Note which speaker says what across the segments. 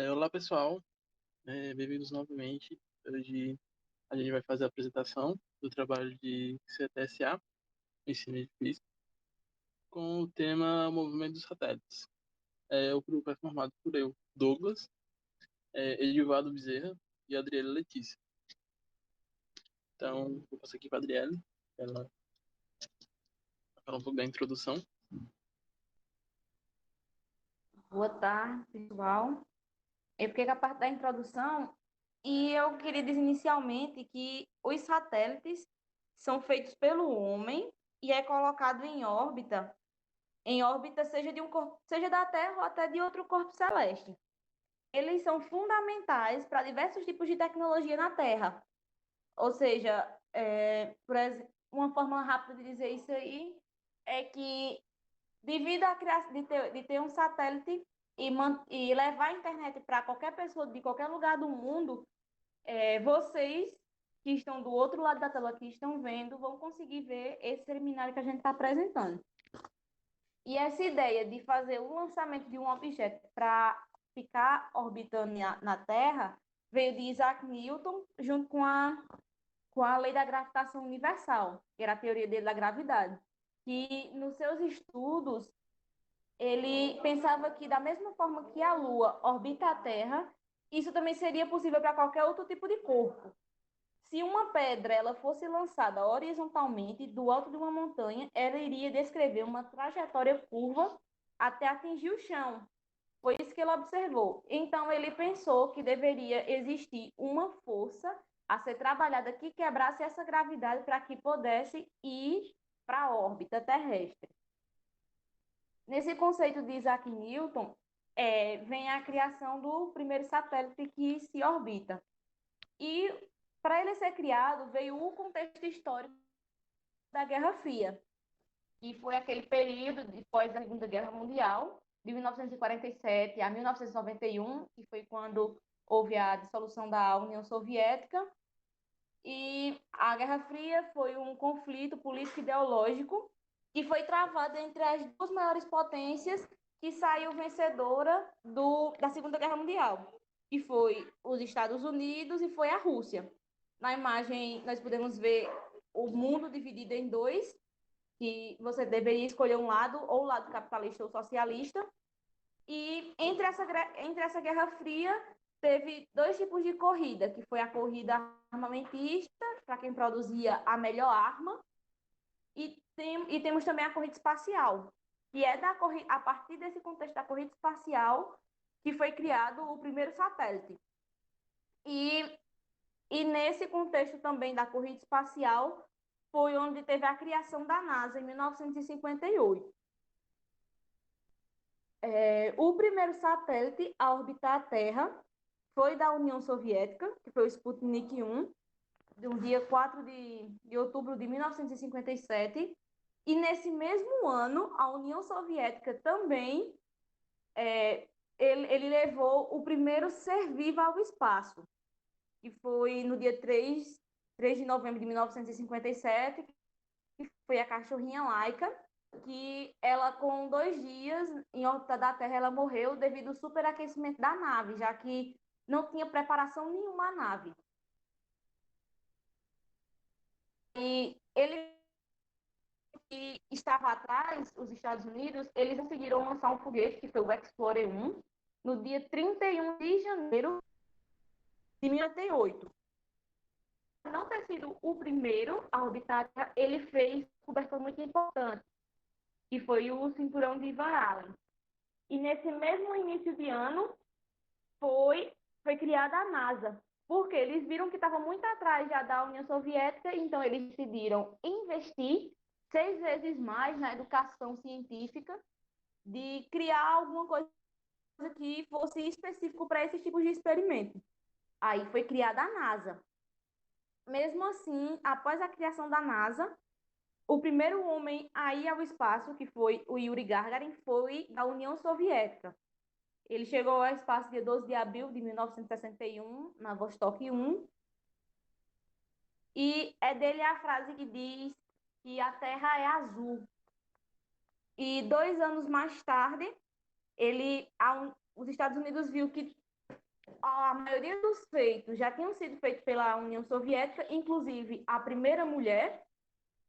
Speaker 1: Olá, pessoal. Bem-vindos novamente. Hoje a gente vai fazer a apresentação do trabalho de CTSA, Ensino de Física, com o tema Movimento dos Satélites. O grupo é formado por eu, Douglas, Edivaldo Bezerra e Adriele Letícia. Então, vou passar aqui para a Adriele, ela vai falar um pouco da introdução.
Speaker 2: Boa tarde, pessoal. Eu fiquei com a parte da introdução e eu queria dizer inicialmente que os satélites são feitos pelo homem e é colocado em órbita seja de um corpo, seja da Terra ou até de outro corpo celeste. Eles são fundamentais para diversos tipos de tecnologia na Terra. Ou seja, por exemplo, uma forma rápida de dizer isso aí é que devido à criação de ter um satélite e levar a internet para qualquer pessoa de qualquer lugar do mundo, vocês que estão do outro lado da tela que estão vendo vão conseguir ver esse seminário que a gente está apresentando. E essa ideia de fazer o lançamento de um objeto para ficar orbitando na Terra veio de Isaac Newton junto com a lei da gravitação universal, que era a teoria dele da gravidade, que nos seus estudos ele pensava que, da mesma forma que a Lua orbita a Terra, isso também seria possível para qualquer outro tipo de corpo. Se uma pedra ela fosse lançada horizontalmente do alto de uma montanha, ela iria descrever uma trajetória curva até atingir o chão. Foi isso que ele observou. Então, ele pensou que deveria existir uma força a ser trabalhada que quebrasse essa gravidade para que pudesse ir para a órbita terrestre. Nesse conceito de Isaac Newton, vem a criação do primeiro satélite que se orbita. E para ele ser criado, veio o contexto histórico da Guerra Fria, que foi aquele período depois da Segunda Guerra Mundial, de 1947 a 1991, que foi quando houve a dissolução da União Soviética. E a Guerra Fria foi um conflito político-ideológico que foi travado entre as duas maiores potências que saiu vencedora da Segunda Guerra Mundial, que foi os Estados Unidos e foi a Rússia. Na imagem, nós podemos ver o mundo dividido em dois, que você deveria escolher um lado, ou o lado capitalista ou socialista, e entre essa Guerra Fria, teve dois tipos de corrida, que foi a corrida armamentista, para quem produzia a melhor arma, e temos também a corrida espacial, que é a partir desse contexto da corrida espacial que foi criado o primeiro satélite. E, e nesse contexto também da corrida espacial, foi onde teve a criação da NASA, em 1958. O primeiro satélite a orbitar a Terra foi da União Soviética, que foi o Sputnik 1, do dia 4 de outubro de 1957. E nesse mesmo ano, a União Soviética também, ele levou o primeiro ser vivo ao espaço, que foi no dia 3 de novembro de 1957, que foi a cachorrinha Laika, que ela, com 2 dias em órbita da Terra, ela morreu devido ao superaquecimento da nave, já que não tinha preparação nenhuma à nave. E ele que estava atrás, os Estados Unidos, eles conseguiram lançar um foguete, que foi o Explorer 1, no dia 31 de janeiro de 1998. Não ter sido o primeiro a orbitar, ele fez uma descoberta muito importante, que foi o cinturão de Van Allen. E nesse mesmo início de ano, foi criada a NASA, porque eles viram que estava muito atrás já da União Soviética, então eles decidiram investir 6 vezes mais na educação científica, de criar alguma coisa que fosse específico para esses tipos de experimento. Aí foi criada a NASA. Mesmo assim, após a criação da NASA, o primeiro homem a ir ao espaço, que foi o Yuri Gagarin, foi da União Soviética. Ele chegou ao espaço dia 12 de abril de 1961, na Vostok 1, e é dele a frase que diz que a Terra é azul. E 2 anos mais tarde, os Estados Unidos viu que a maioria dos feitos já tinham sido feitos pela União Soviética, inclusive a primeira mulher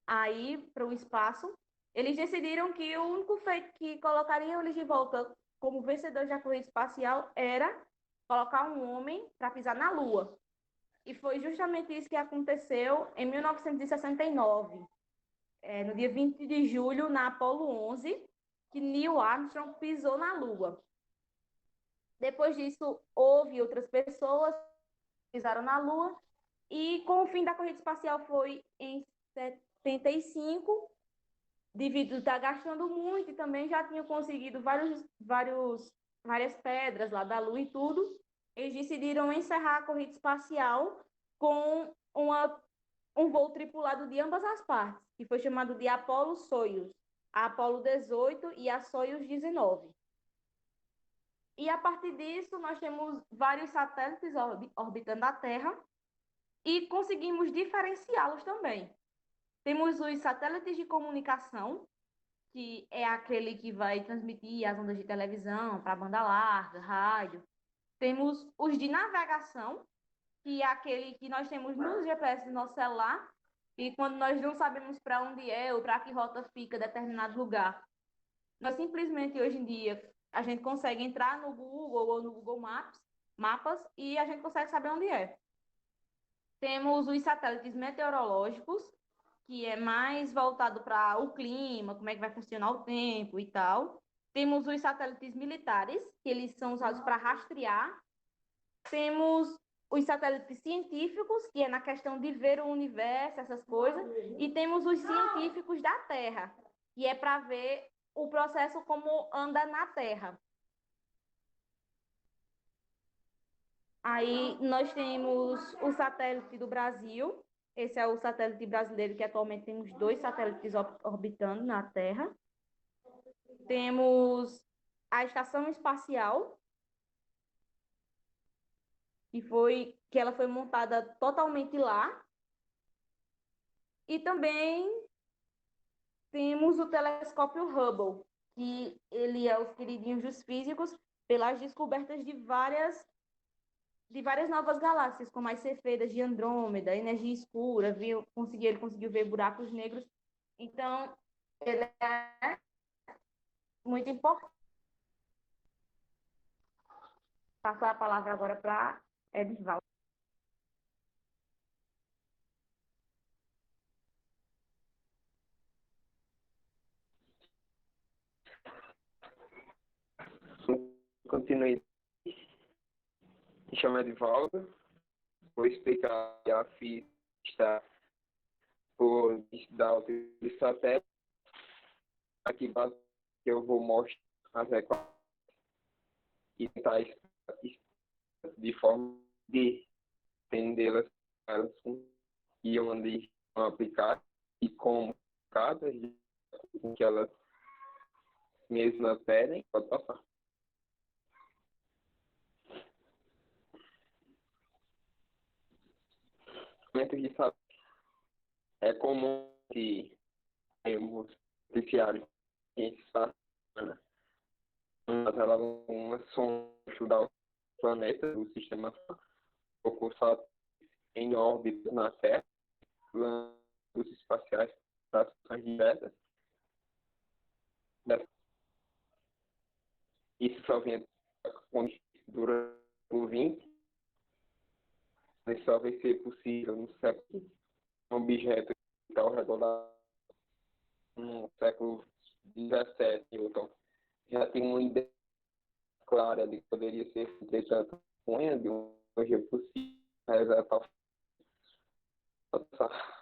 Speaker 2: a ir para o espaço. Eles decidiram que o único feito que colocariam eles de volta como vencedores da corrida espacial era colocar um homem para pisar na Lua. E foi justamente isso que aconteceu em 1969, no dia 20 de julho, na Apollo 11, que Neil Armstrong pisou na Lua. Depois disso, houve outras pessoas que pisaram na Lua, e com o fim da corrida espacial foi em 75, devido a estar gastando muito, e também já tinham conseguido várias pedras lá da Lua e tudo, eles decidiram encerrar a corrida espacial com um voo tripulado de ambas as partes, que foi chamado de Apollo-Soyuz, a Apollo 18 e a Soyuz 19. E a partir disso, nós temos vários satélites orbitando a Terra e conseguimos diferenciá-los também. Temos os satélites de comunicação, que é aquele que vai transmitir as ondas de televisão para banda larga, rádio. Temos os de navegação, que é aquele que nós temos no GPS do nosso celular, e quando nós não sabemos para onde é ou para que rota fica determinado lugar, nós simplesmente hoje em dia a gente consegue entrar no Google ou no Google Mapas, e a gente consegue saber onde é. Temos os satélites meteorológicos, que é mais voltado para o clima, como é que vai funcionar o tempo e tal. Temos os satélites militares, que eles são usados para rastrear. Temos os satélites científicos, que é na questão de ver o universo, essas coisas. E temos os científicos da Terra, que é para ver o processo como anda na Terra. Aí nós temos o satélite do Brasil. Esse é o satélite brasileiro, que atualmente tem os 2 satélites orbitando na Terra. Temos a Estação Espacial, que ela foi montada totalmente lá. E também temos o telescópio Hubble, que ele é os queridinhos dos físicos pelas descobertas de várias novas galáxias, como as cefeidas de Andrômeda, energia escura, ele conseguiu ver buracos negros. Então, ele é muito importante. Passar a palavra agora para Edvaldo.
Speaker 3: Continue. Me chamo Edvaldo. Vou explicar a física por da utilização satélite. Aqui que eu vou mostrar as equações e tentar de forma de entendê-las e onde são aplicadas e como cada que elas mesmas pedem, pode passar. De saber. É comum que temos noticiários em mas ela uma sonda estudar o planeta do sistema solar em órbita na Terra, planos espaciais para ações diretas. Isso só vem durante o 20, mas só vai ser possível no século um objeto que está ao redor no século 17, Newton. Já tem uma ideia clara de que poderia ser feita tanto cunha de um objeto possível, mas é para passar.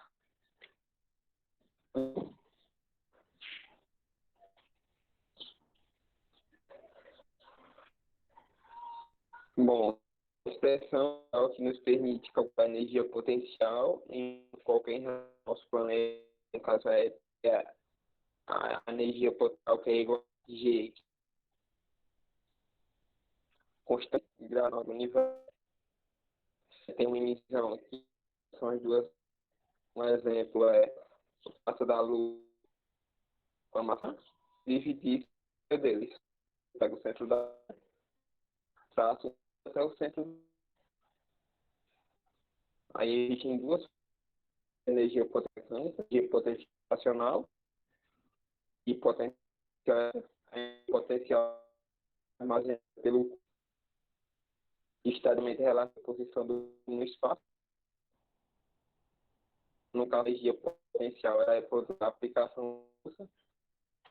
Speaker 3: Bom, a expressão é o que nos permite calcular a energia potencial em qualquer nosso planeta, no caso a energia potencial que é igual a G, constante gradual do universo. Você tem uma emissão aqui, são as duas. Um exemplo é o passo da luz com a massa dividir deles. Pega o centro da traço até o centro. Aí existem duas: energia potenciacional e potencial armazenado pelo estadamente relacionado à posição no espaço. No caso, a energia potencial é a aplicação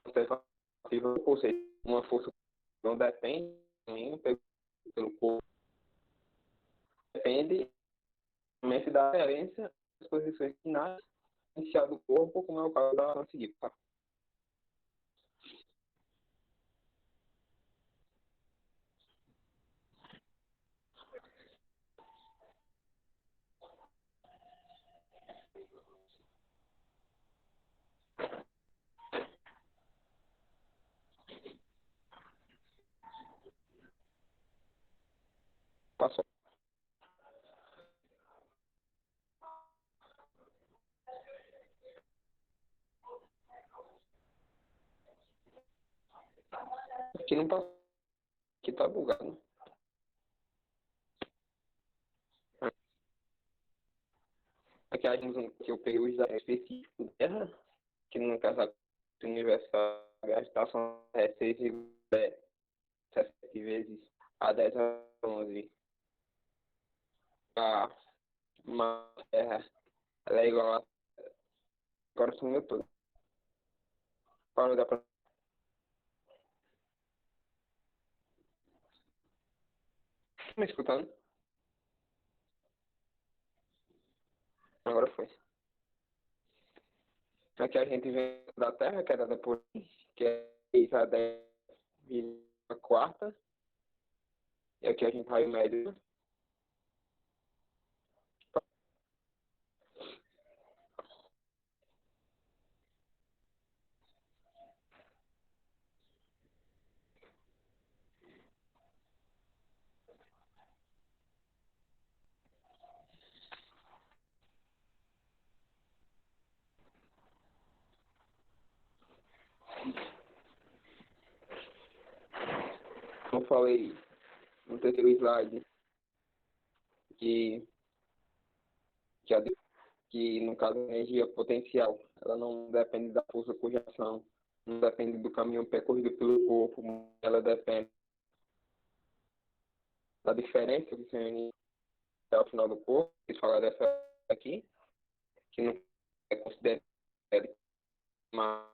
Speaker 3: observativa, ou seja, uma força que não depende pelo corpo, depende somente da referência das posições finais inicial do corpo, como é o caso da seguinte, tá? Passou. Aqui não passou. Aqui tá bugado. Aqui a gente que eu peguei os dados específicos da Terra, que no caso a universal a gravitação é 6,7 vezes a 10 a 11. A Terra ela é igual a... Agora sumiu tudo. Para dar pra... Tá me escutando? Agora foi. Aqui a gente vem da Terra, que é dada por... que é 6 a 10,4. E aqui a gente vai médio. Como eu falei no terceiro slide, que, que, a, que no caso a energia potencial, ela não depende da força por reação, não depende do caminho percorrido pelo corpo, ela depende da diferença que tem até o final do corpo. Eles falar dessa aqui, que não é considerada uma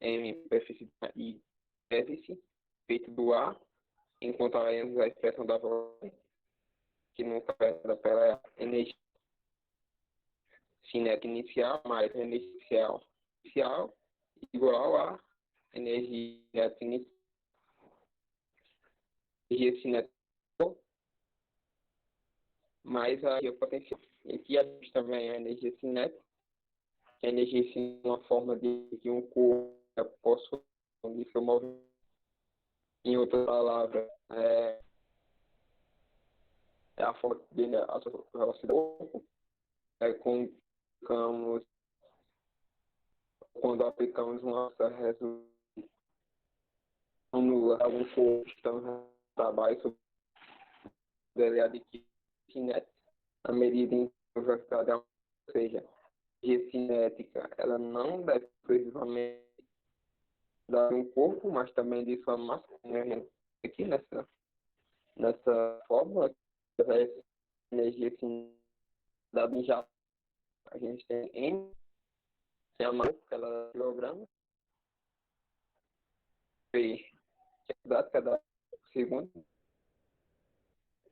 Speaker 3: M superfície e déficit feito do ar, enquanto a expressão da voz, que no caso pela energia cinética inicial mais energia inicial igual a energia cinética mais a energia potencial. E aqui a gente também a energia cinética, que a energia cinética é uma forma de que um corpo possa de seu movimento. Em outras palavras, é a forma de a velocidade do corpo, quando aplicamos uma resolução nula a um corpo, estamos trabalho sobre ele adquire cinética à medida em que a velocidade ou seja, a energia cinética, ela não deve exclusivamente dar um corpo, mas também de sua massa, né? Aqui nessa fórmula, através da energia cinética dada em jato, a gente tem M, que é a massa, que ela é quilograma, P, que é dado cada segundo.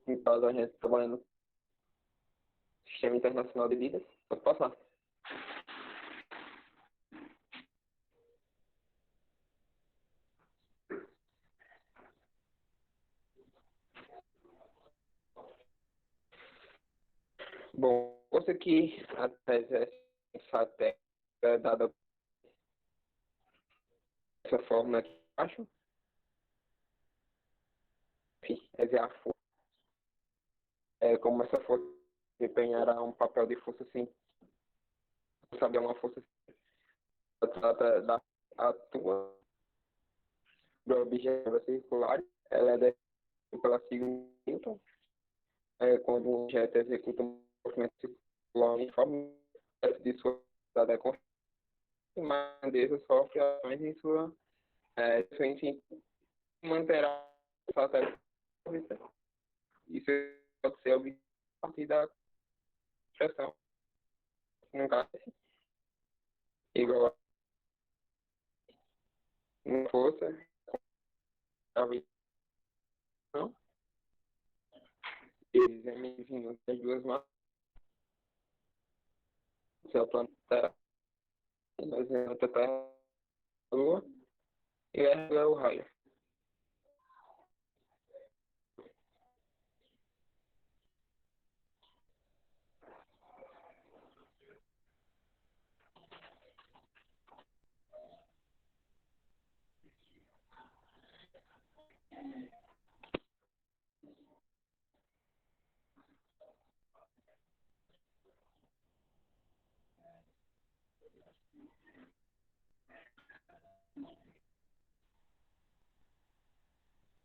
Speaker 3: No caso, a gente trabalha no Sistema Internacional de Medidas. Pode passar. Bom, você que a tese essa técnica é dada dessa forma aqui embaixo, enfim, é a força. É como essa força desempenhará um papel de força sim. Saber uma força trata da atua do objeto circular, ela é descrita pela segunda Newton. Quando um objeto executa um movimento circular uniforme, de sua velocidade é constante, mas a grandeza sofre ações em sua frente e manterá o satélite em órbita. Isso pode ser obtido a partir da pressão no caso igual a uma força gravitação vezes m das duas massas, seu planeta Terra, nós vemos a Terra, a Lua, e essa é o raio.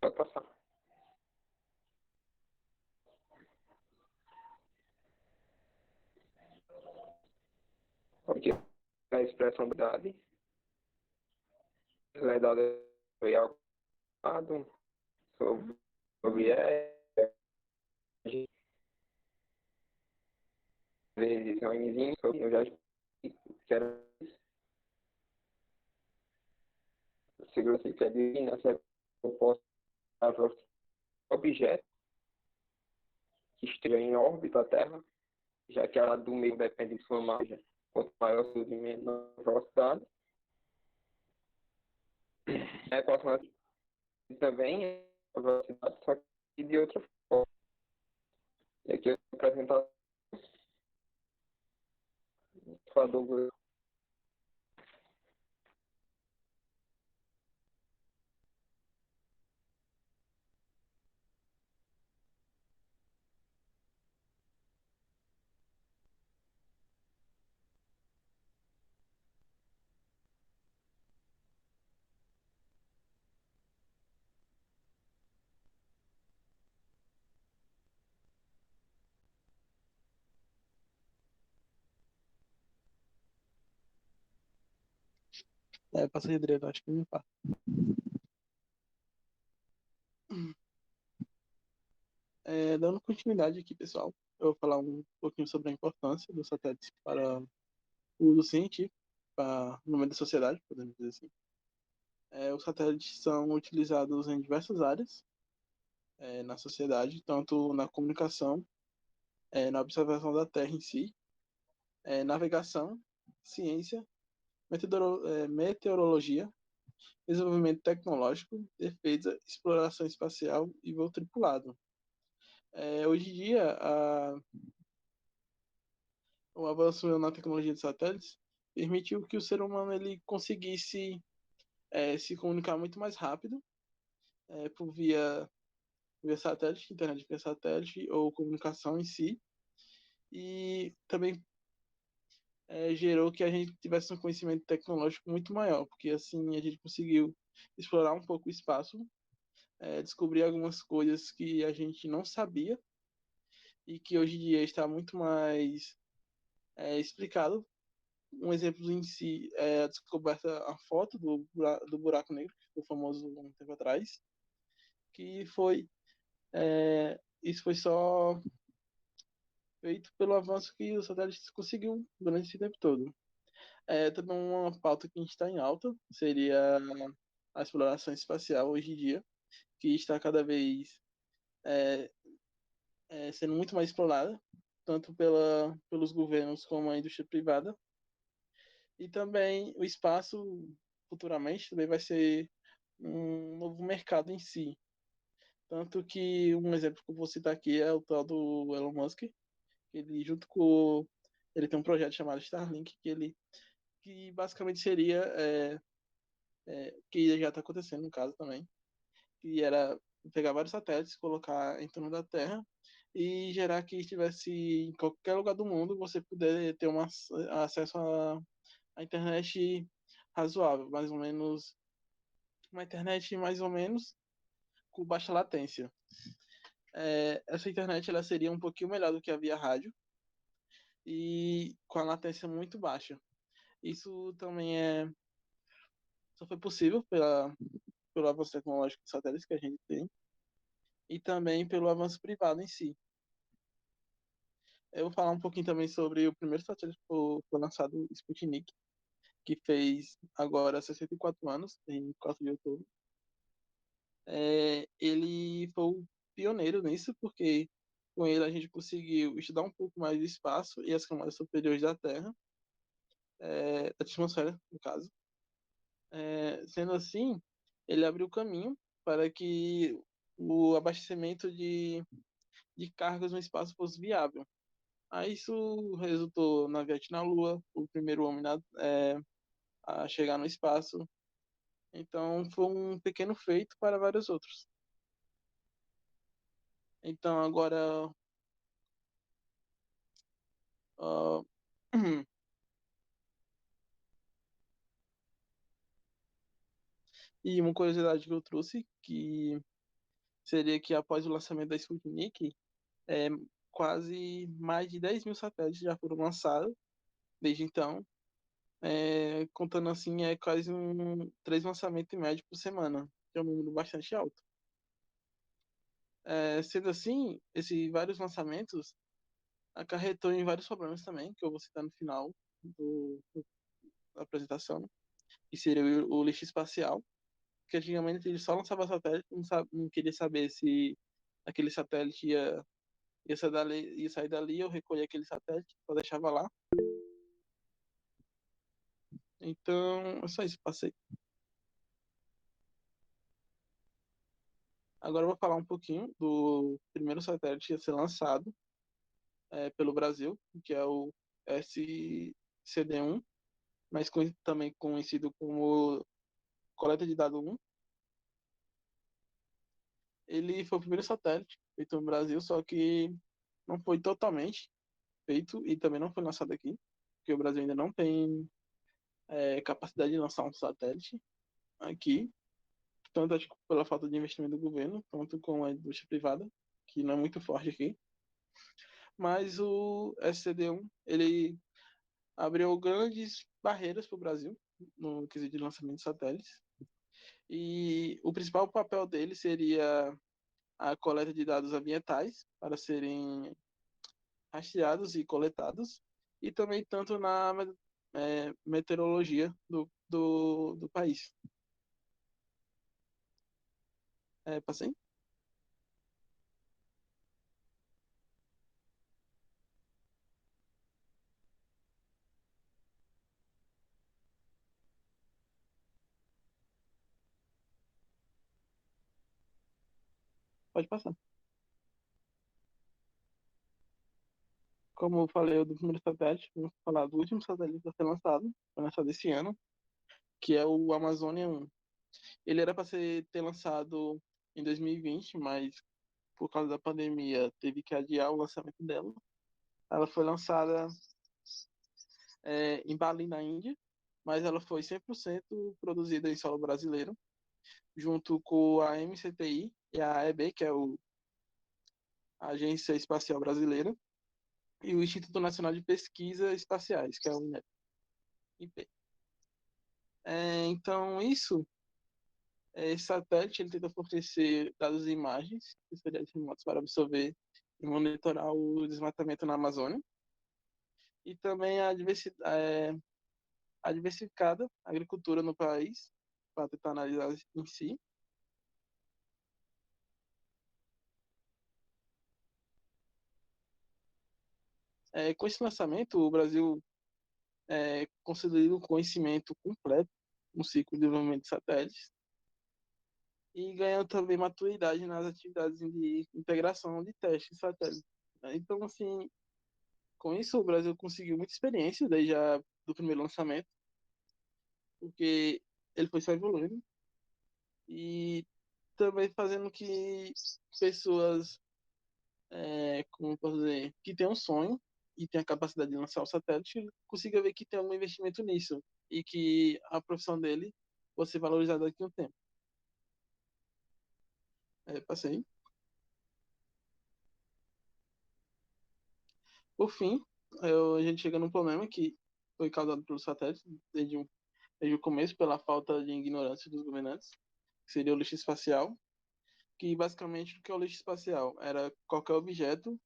Speaker 3: Pode passar. Porque a expressão da idade, ela é dada foi ao lado, sobre vezes nomezinho, sobre eu já expliquei que era segurança que é divina, essa proposta para objeto que esteja em órbita da Terra, já que ela do meio depende de sua massa, quanto maior o surgimento, menor a velocidade. Equação também é a velocidade, só que de outra forma. E aqui eu vou apresentar a Douglas.
Speaker 1: Passa de direito, acho que me passa. Dando continuidade aqui, pessoal, eu vou falar um pouquinho sobre a importância dos satélites para o uso científico, no meio da sociedade, podemos dizer assim. Os satélites são utilizados em diversas áreas na sociedade, tanto na comunicação, na observação da Terra em si, navegação, ciência, meteorologia, desenvolvimento tecnológico, defesa, exploração espacial e voo tripulado. Hoje em dia, o avanço na tecnologia de satélites permitiu que o ser humano ele conseguisse se comunicar muito mais rápido por via satélite, internet via satélite ou comunicação em si, e também gerou que a gente tivesse um conhecimento tecnológico muito maior, porque assim a gente conseguiu explorar um pouco o espaço, descobrir algumas coisas que a gente não sabia e que hoje em dia está muito mais explicado. Um exemplo em si é a descoberta, a foto do buraco negro, que ficou famoso um tempo atrás, que isso foi só feito pelo avanço que o satélite conseguiu durante esse tempo todo. Também uma pauta que a gente está em alta seria a exploração espacial hoje em dia, que está cada vez é, sendo muito mais explorada, tanto pelos governos como a indústria privada. E também o espaço, futuramente, também vai ser um novo mercado em si. Tanto que um exemplo que eu vou citar aqui é o tal do Elon Musk. Ele, junto com. Ele tem um projeto chamado Starlink, que basicamente seria. Que já está acontecendo no caso também. Que era pegar vários satélites, colocar em torno da Terra e gerar que estivesse em qualquer lugar do mundo você puder ter acesso à internet razoável, mais ou menos uma internet mais ou menos com baixa latência. Essa internet ela seria um pouquinho melhor do que a via rádio e com a latência muito baixa. Isso também só foi possível pelo avanço tecnológico de satélites que a gente tem e também pelo avanço privado em si. Eu vou falar um pouquinho também sobre o primeiro satélite que foi lançado, o Sputnik, que fez agora 64 anos, em 4 de outubro. Ele foi o pioneiro nisso, porque com ele a gente conseguiu estudar um pouco mais do espaço e as camadas superiores da Terra, da atmosfera, no caso. Sendo assim, ele abriu o caminho para que o abastecimento de cargas no espaço fosse viável. Aí isso resultou na viagem na Lua, o primeiro homem a chegar no espaço. Então foi um pequeno feito para vários outros. Então agora ah, e uma curiosidade que eu trouxe que seria que após o lançamento da Sputnik, é, quase mais de 10 mil satélites já foram lançados desde então. Contando assim, é quase 3 lançamentos em média por semana, que é um número bastante alto. Sendo assim, esses vários lançamentos acarretou em vários problemas também, que eu vou citar no final da apresentação, que seria o lixo espacial, que antigamente ele só lançava satélite, não queria saber se aquele satélite ia sair dali, eu recolher aquele satélite, só deixava lá. Então, é só isso, passei. Agora eu vou falar um pouquinho do primeiro satélite a ser lançado pelo Brasil, que é o SCD-1, mas também conhecido como Coleta de Dado 1. Ele foi o primeiro satélite feito no Brasil, só que não foi totalmente feito e também não foi lançado aqui, porque o Brasil ainda não tem capacidade de lançar um satélite aqui, tanto acho que pela falta de investimento do governo, tanto com a indústria privada, que não é muito forte aqui. Mas o SCD-1, ele abriu grandes barreiras para o Brasil no quesito de lançamento de satélites. E o principal papel dele seria a coleta de dados ambientais para serem rastreados e coletados, e também tanto na meteorologia do país. Passei? Pode passar. Como eu falei do primeiro satélite, vamos falar do último satélite a ser lançado, foi lançado esse ano, que é o Amazônia 1. Ele era para ter lançado em 2020, mas por causa da pandemia teve que adiar o lançamento dela. Ela foi lançada em Bali, na Índia, mas ela foi 100% produzida em solo brasileiro, junto com a MCTI e a AEB, que é a Agência Espacial Brasileira, e o Instituto Nacional de Pesquisas Espaciais, que é o INEP. Então, esse satélite ele tenta fornecer dados e imagens de satélites remotos para absorver e monitorar o desmatamento na Amazônia e também a diversificada agricultura no país, para tentar analisar em si. Com esse lançamento, o Brasil consolidou um conhecimento completo no ciclo de desenvolvimento de satélites e ganhou também maturidade nas atividades de integração de testes de satélites. Então, assim, com isso, o Brasil conseguiu muita experiência desde do primeiro lançamento, porque ele foi só evoluindo e também fazendo que pessoas, como posso dizer, que têm um sonho e têm a capacidade de lançar o satélite, consiga ver que tem algum investimento nisso e que a profissão dele vai ser valorizada daqui a um tempo. Passei. Por fim, a gente chega num problema que foi causado pelos satélites desde o começo, pela falta de ignorância dos governantes, que seria o lixo espacial, que basicamente o que é o lixo espacial? Era qualquer objeto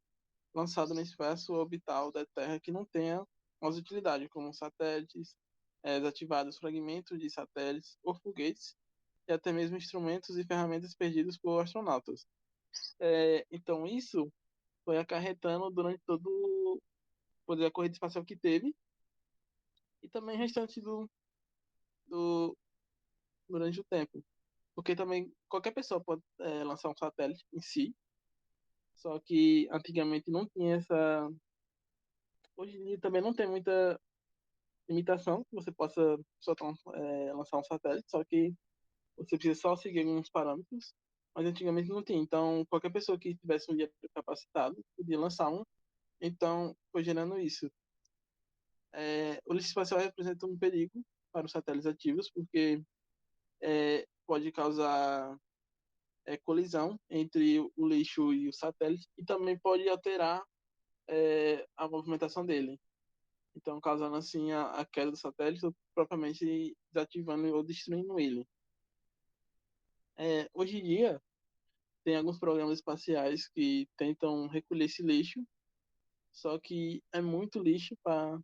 Speaker 1: lançado no espaço orbital da Terra que não tenha umas utilidades, como satélites, desativados fragmentos de satélites ou foguetes, e até mesmo instrumentos e ferramentas perdidos por astronautas. Então, isso foi acarretando durante todo a corrida espacial que teve, e também o restante do, durante o tempo. Porque também qualquer pessoa pode lançar um satélite em si, só que antigamente não tinha essa. Hoje em dia também não tem muita limitação que você possa lançar um satélite, só que você precisa só seguir alguns parâmetros, mas antigamente não tinha. Então, qualquer pessoa que tivesse um dinheiro capacitado podia lançar um. Então, foi gerando isso. O lixo espacial representa um perigo para os satélites ativos, porque pode causar colisão entre o lixo e o satélite, e também pode alterar a movimentação dele. Então, causando assim a queda do satélite, ou propriamente desativando ou destruindo ele. Hoje em dia, tem alguns programas espaciais que tentam recolher esse lixo, só que é muito lixo para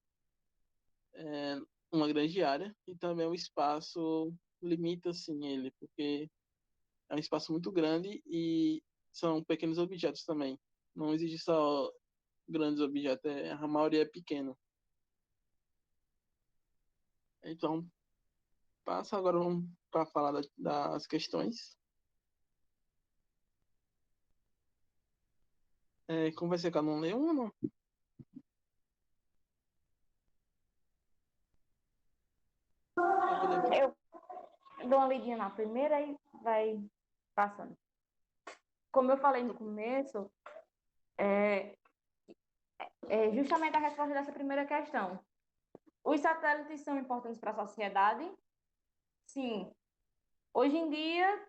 Speaker 1: uma grande área, e também o espaço limita assim ele, porque é um espaço muito grande e são pequenos objetos também. Não existe só grandes objetos, a maioria é pequena. Então, passa agora para falar das questões. Como vai ser que eu não leio uma, não? Eu vou ler.
Speaker 2: Eu dou uma lidinha na primeira e vai passando. Como eu falei no começo, é, é justamente a resposta dessa primeira questão. Os satélites são importantes para a sociedade? Sim. Hoje em dia,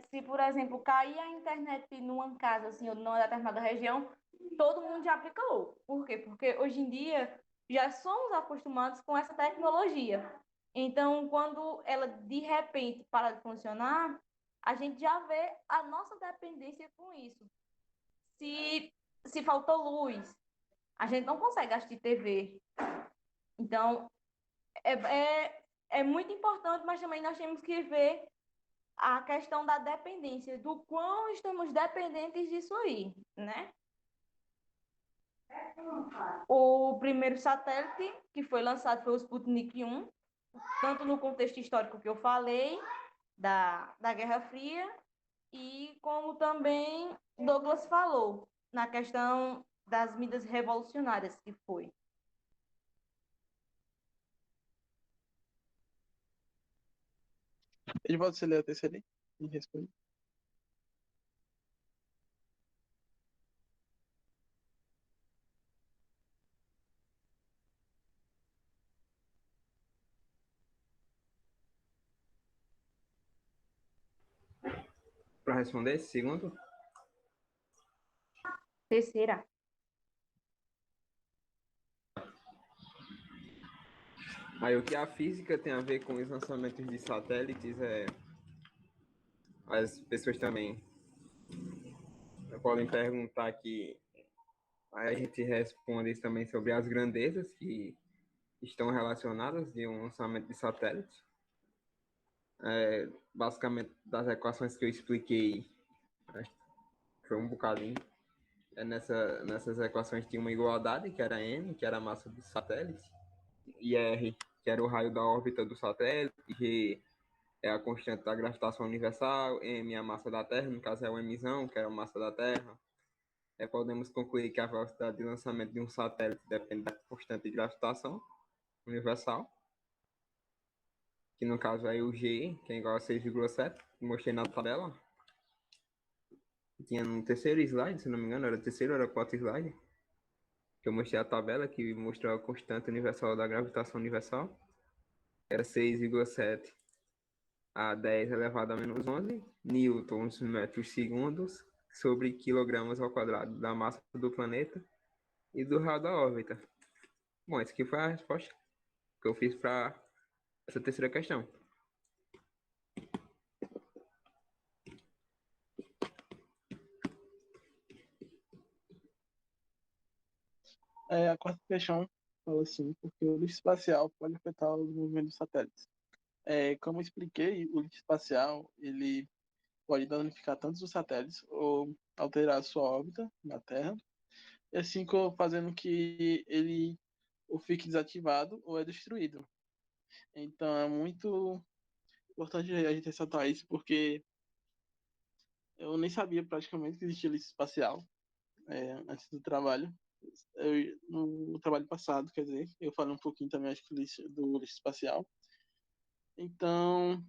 Speaker 2: se, por exemplo, cair a internet numa casa, assim, ou numa determinada região, todo mundo já aplicou. Por quê? Porque hoje em dia já somos acostumados com essa tecnologia. Então, quando ela de repente para de funcionar, a gente já vê a nossa dependência com isso. Se, se faltou luz, a gente não consegue assistir TV. Então, é, é muito importante, mas também nós temos que ver a questão da dependência, do quão estamos dependentes disso aí, né? O primeiro satélite que foi lançado foi o Sputnik 1, tanto no contexto histórico que eu falei, da Guerra Fria, e como também Douglas falou, na questão das medidas revolucionárias que foi.
Speaker 1: Ele pode ser ler a terceira aí? E responde.
Speaker 4: Para responder esse segundo,
Speaker 2: Terceira.
Speaker 4: aí o que a física tem a ver com os lançamentos de satélites as pessoas também podem perguntar aqui, aí a gente responde isso também sobre as grandezas que estão relacionadas de um lançamento de satélite. Basicamente, das equações que eu expliquei, acho que foi um bocadinho, nessas equações tinha uma igualdade, que era m, que era a massa do satélite, e r, que era o raio da órbita do satélite, g é a constante da gravitação universal, m é a massa da Terra, no caso é o mzão, que é a massa da Terra. Podemos concluir que a velocidade de lançamento de um satélite depende da constante de gravitação universal, que no caso é o g, que é igual a 6,7, mostrei na tabela. Tinha no terceiro slide, se não me engano, era o terceiro ou era o quarto slide, que eu mostrei a tabela que mostrou a constante universal da gravitação universal, era 6,7. a 10 elevado a menos 11 newtons metros segundos sobre quilogramas ao quadrado da massa do planeta e do raio da órbita. Bom, essa aqui foi a resposta que eu fiz para essa terceira questão.
Speaker 1: A quarta questão fala assim, porque o lixo espacial pode afetar o movimento dos satélites. Como eu expliquei, o lixo espacial ele pode danificar tanto os satélites ou alterar a sua órbita na Terra, e assim fazendo que ele ou fique desativado ou é destruído. Então é muito importante a gente ressaltar isso, porque eu nem sabia praticamente que existia lixo espacial antes do trabalho. No trabalho passado, quer dizer, eu falei um pouquinho também, acho que do lixo espacial. Então,